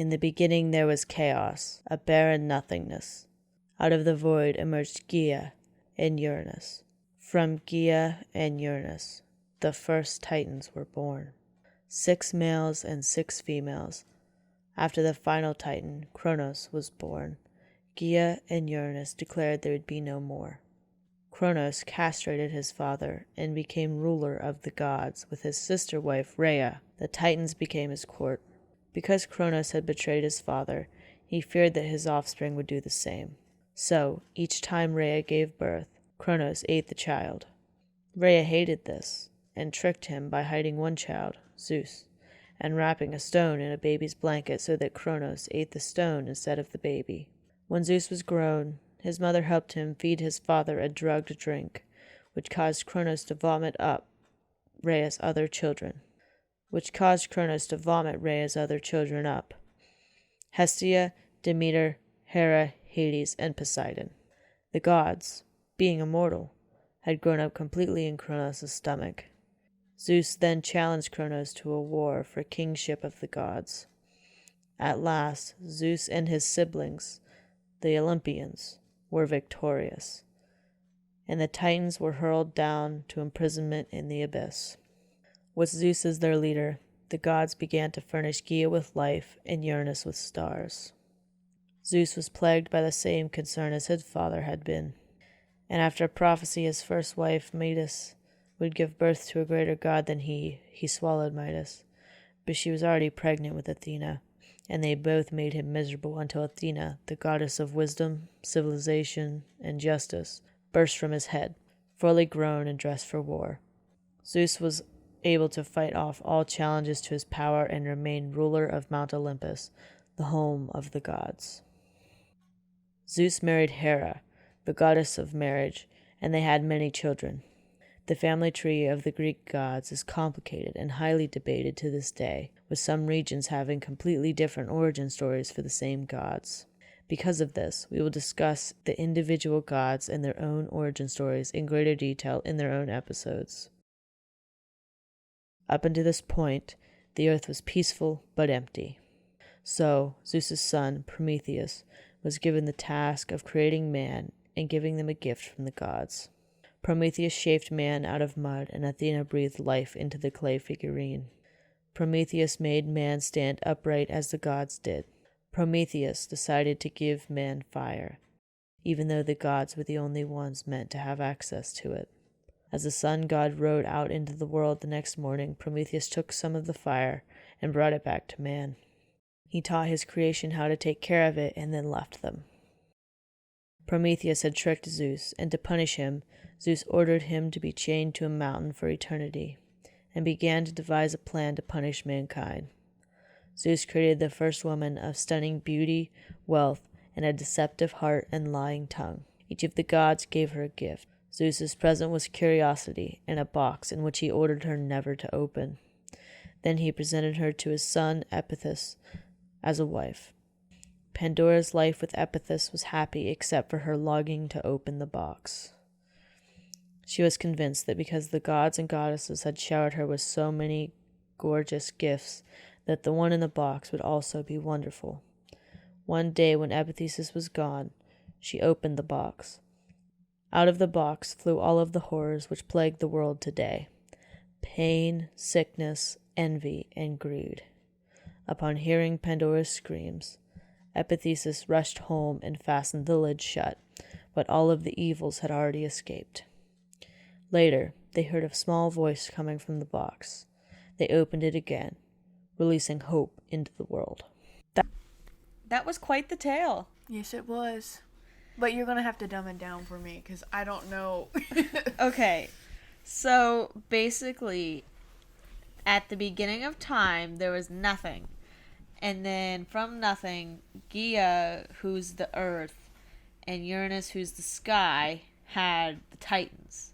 In the beginning there was chaos, a barren nothingness. Out of the void emerged Gaia and Uranus. From Gaia and Uranus, the first Titans were born. 6 males and 6 females. After the final Titan, Kronos, was born, Gaia and Uranus declared there would be no more. Kronos castrated his father and became ruler of the gods with his sister wife Rhea. The Titans became his court. Because Kronos had betrayed his father, he feared that his offspring would do the same. So, each time Rhea gave birth, Kronos ate the child. Rhea hated this, and tricked him by hiding one child, Zeus, and wrapping a stone in a baby's blanket so that Kronos ate the stone instead of the baby. When Zeus was grown, his mother helped him feed his father a drugged drink, which caused Kronos to vomit Rhea's other children up. Hestia, Demeter, Hera, Hades, and Poseidon. The gods, being immortal, had grown up completely in Kronos' stomach. Zeus then challenged Kronos to a war for kingship of the gods. At last, Zeus and his siblings, the Olympians, were victorious, and the Titans were hurled down to imprisonment in the abyss. With Zeus as their leader, the gods began to furnish Gaia with life and Uranus with stars. Zeus was plagued by the same concern as his father had been, and after prophecy his first wife, Metis, would give birth to a greater god than he swallowed Metis, but she was already pregnant with Athena, and they both made him miserable until Athena, the goddess of wisdom, civilization, and justice, burst from his head, fully grown and dressed for war. Zeus was able to fight off all challenges to his power and remain ruler of Mount Olympus, the home of the gods. Zeus married Hera, the goddess of marriage, and they had many children. The family tree of the Greek gods is complicated and highly debated to this day, with some regions having completely different origin stories for the same gods. Because of this, we will discuss the individual gods and their own origin stories in greater detail in their own episodes. Up until this point, the earth was peaceful but empty. So, Zeus's son, Prometheus, was given the task of creating man and giving them a gift from the gods. Prometheus shaped man out of mud, and Athena breathed life into the clay figurine. Prometheus made man stand upright as the gods did. Prometheus decided to give man fire, even though the gods were the only ones meant to have access to it. As the sun god rode out into the world the next morning, Prometheus took some of the fire and brought it back to man. He taught his creation how to take care of it and then left them. Prometheus had tricked Zeus, and to punish him, Zeus ordered him to be chained to a mountain for eternity, and began to devise a plan to punish mankind. Zeus created the first woman of stunning beauty, wealth, and a deceptive heart and lying tongue. Each of the gods gave her a gift. Zeus's present was curiosity and a box in which he ordered her never to open. Then he presented her to his son Epithus as a wife. Pandora's life with Epithus was happy except for her longing to open the box. She was convinced that because the gods and goddesses had showered her with so many gorgeous gifts, that the one in the box would also be wonderful. One day when Epithus was gone, she opened the box. Out of the box flew all of the horrors which plague the world today: pain, sickness, envy, and greed. Upon hearing Pandora's screams, Epithus rushed home and fastened the lid shut, but all of the evils had already escaped. Later, they heard a small voice coming from the box. They opened it again, releasing hope into the world. That was quite the tale. Yes, it was. But you're going to have to dumb it down for me, because I don't know. Okay, so basically, at the beginning of time, there was nothing. And then from nothing, Gaia, who's the earth, and Uranus, who's the sky, had the Titans.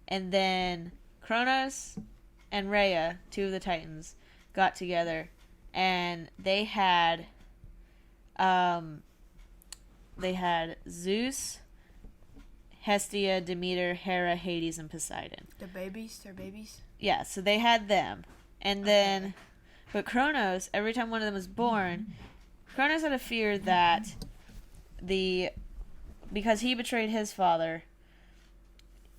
And then Kronos and Rhea, two of the Titans, got together, and they had Zeus, Hestia, Demeter, Hera, Hades, and Poseidon. The babies? They're babies? Yeah, so they had them. And then, but Kronos, every time one of them was born, Cronus had a fear that because he betrayed his father,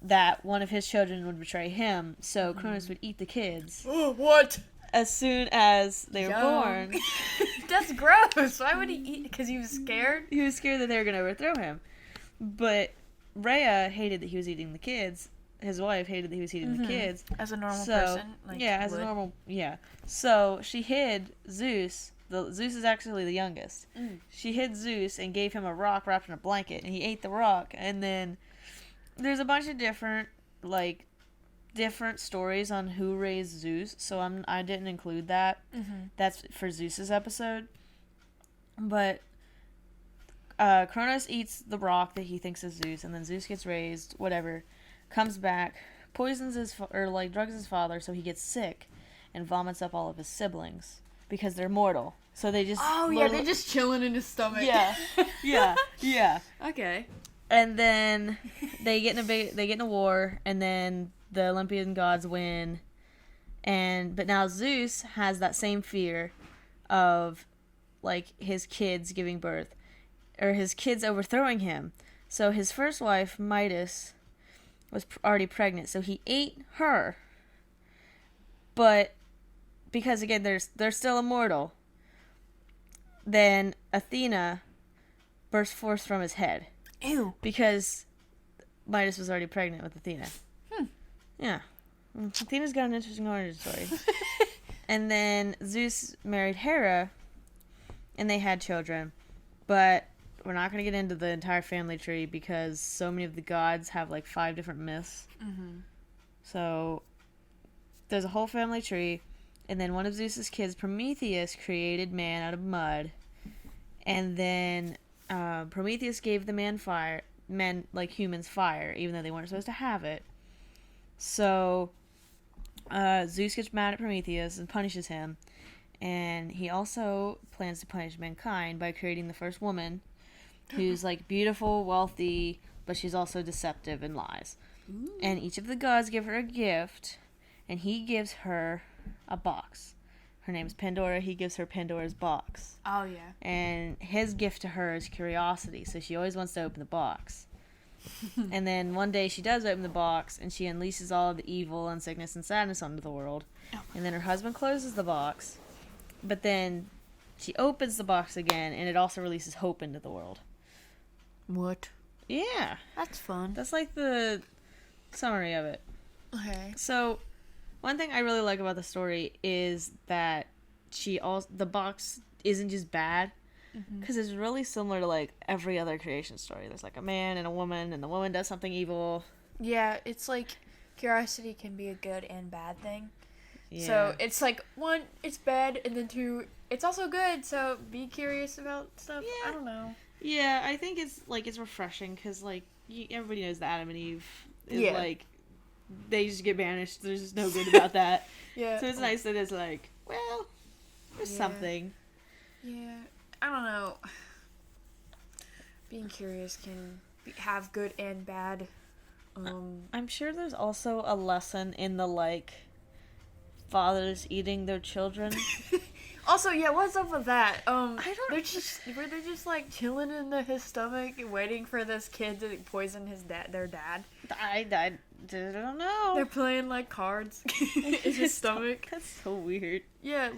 that one of his children would betray him, so Cronus would eat the kids Oh, what? as soon as they were Yum. born. That's gross. Why would he eat? Because he was scared? He was scared that they were going to overthrow him. But Rhea hated that he was eating the kids. His wife hated that he was eating the kids. As a normal So, person. as a normal, So she hid Zeus. Zeus is actually the youngest. She hid Zeus and gave him a rock wrapped in a blanket, and he ate the rock. And then there's a bunch of different stories on who raised Zeus. So I didn't include that. That's for Zeus's episode. But Cronus eats the rock that he thinks is Zeus, and then Zeus gets raised. Whatever. Comes back, poisons drugs his father, so he gets sick, and vomits up all of his siblings because they're mortal. So they just they're just chilling in his stomach. yeah. Okay. And then they get in a war, and then the Olympian gods win. But now Zeus has that same fear of his kids giving birth, or his kids overthrowing him. So his first wife, Midas, was already pregnant, so he ate her. But because again they're still immortal, then Athena burst forth from his head. Ew. Because Midas was already pregnant with Athena. Yeah. Athena's got an interesting origin story. And then Zeus married Hera, and they had children. But we're not going to get into the entire family tree because so many of the gods have 5 different myths. So there's a whole family tree. And then one of Zeus's kids, Prometheus, created man out of mud. And then Prometheus gave the men like humans fire, even though they weren't supposed to have it. So Zeus gets mad at Prometheus and punishes him. And he also plans to punish mankind by creating the first woman, who's beautiful, wealthy, but she's also deceptive and lies. Ooh. And each of the gods give her a gift, and he gives her a box. Her name's Pandora. He gives her Pandora's box. Oh, yeah. And his gift to her is curiosity, so she always wants to open the box. And then one day she does open the box, and she unleashes all of the evil and sickness and sadness onto the world. Oh. And then her husband closes the box, but then she opens the box again, and it also releases hope into the world. What? Yeah. That's fun. That's the summary of it. Okay. So, one thing I really like about the story is that the box isn't just bad, because it's really similar to every other creation story. There's a man and a woman, and the woman does something evil. Yeah, it's curiosity can be a good and bad thing. Yeah. So it's 1, it's bad, and then 2, it's also good. So be curious about stuff. Yeah. I don't know. Yeah, I think it's it's refreshing because everybody knows that Adam and Eve is they just get banished. There's just no good about that. Yeah. So it's nice that it's well, there's something. Yeah, I don't know. Being curious can have good and bad. I'm sure there's also a lesson in the fathers eating their children. Also, yeah, what's up with that? I don't. They're just chilling in his stomach, waiting for this kid to poison their dad. I don't know. They're playing cards in his stomach. That's so weird. Yeah,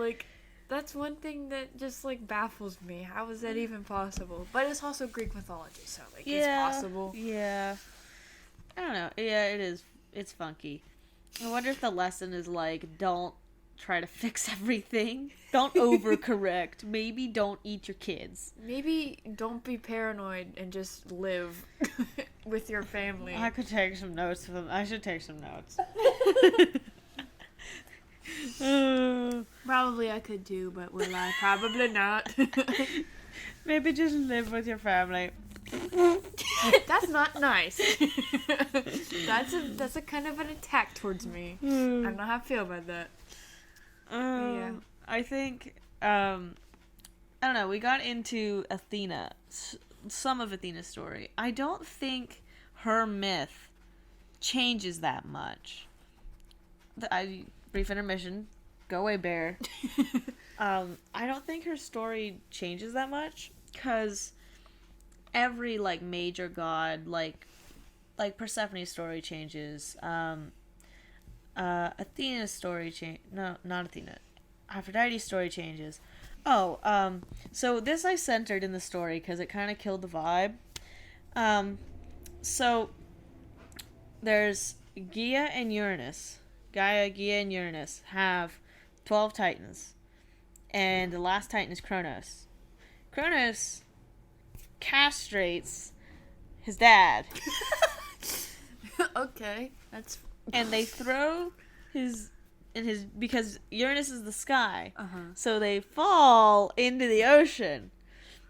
that's one thing that just baffles me. How is that even possible? But it's also Greek mythology, so it's possible. Yeah. I don't know. Yeah, it is. It's funky. I wonder if the lesson is don't try to fix everything. Don't overcorrect. Maybe don't eat your kids. Maybe don't be paranoid and just live with your family. I could take some notes for them. I should take some notes. Probably I could too, but will I? Probably not. Maybe just live with your family. That's not nice. That's a kind of an attack towards me. I don't know how I feel about that. Yeah. I think I don't know. We got into Athena, some of Athena's story. I don't think her myth changes that much. Brief intermission. Go away, bear. I don't think her story changes that much because every like major god, like Persephone's story changes. Athena's story change. No, not Athena. Aphrodite's story changes. Oh, so this I centered in the story because it kind of killed the vibe. So there's Gaia and Uranus. Gaia, and Uranus have 12 titans. And the last titan is Kronos. Kronos castrates his dad. Okay, that's. And they throw because Uranus is the sky. So they fall into the ocean.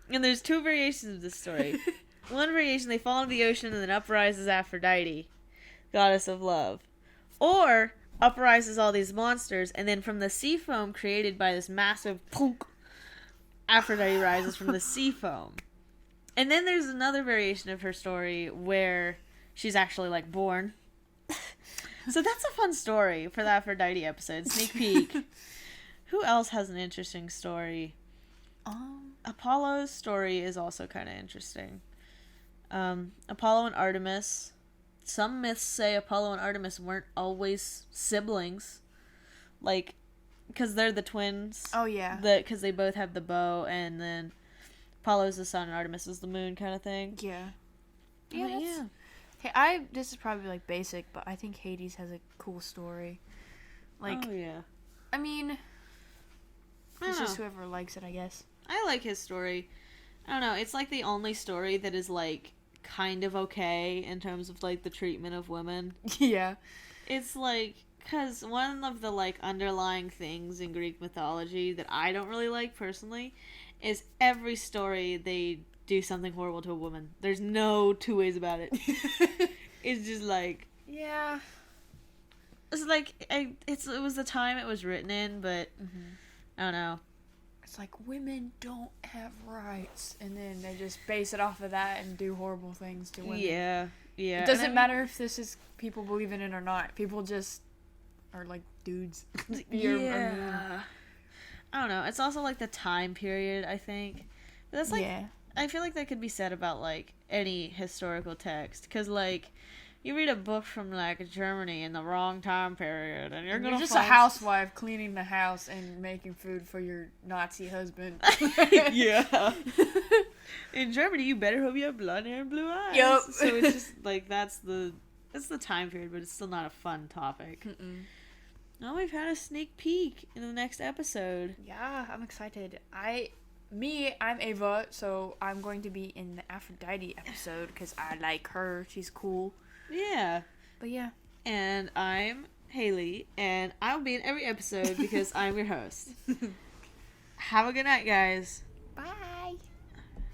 And there's two variations of this story. One variation, they fall into the ocean and then uprises Aphrodite, goddess of love. Or uprises all these monsters, and then from the sea foam created by this massive punk, Aphrodite rises from the sea foam. And then there's another variation of her story where she's actually like born. So that's a fun story for the Aphrodite episode. Sneak peek. Who else has an interesting story? Apollo's story is also kind of interesting. Apollo and Artemis. Some myths say Apollo and Artemis weren't always siblings. Like, because they're the twins. Oh, yeah. Because they both have the bow, and then Apollo's the sun and Artemis is the moon kind of thing. Yeah. Yeah, yeah. Hey, this is probably like basic, but I think Hades has a cool story. Like, oh, yeah. I mean, I it's don't just know. whoever likes it, I guess. I like his story. I don't know. It's like the only story that is like kind of okay in terms of like the treatment of women. Yeah. It's like, because one of the like underlying things in Greek mythology that I don't really like personally is every story they do something horrible to a woman. There's no two ways about it. It's just like, Yeah. it's like it was the time it was written in, but I don't know. It's like women don't have rights, and then they just base it off of that and do horrible things to women. Yeah. It doesn't matter if this is people believe in it or not. People just are like dudes. Yeah. I don't know. It's also like the time period, I think. But that's like, yeah. I feel like that could be said about like any historical text, because like you read a book from like Germany in the wrong time period, and you're gonna just find a housewife cleaning the house and making food for your Nazi husband. Yeah. In Germany, you better hope you have blonde hair and blue eyes. Yup. So it's just like that's the time period, but it's still not a fun topic. Now we've had a sneak peek in the next episode. Yeah, I'm excited. I'm Ava, so I'm going to be in the Aphrodite episode because I like her. She's cool. Yeah. But yeah. And I'm Haley, and I'll be in every episode because I'm your host. Have a good night, guys. Bye.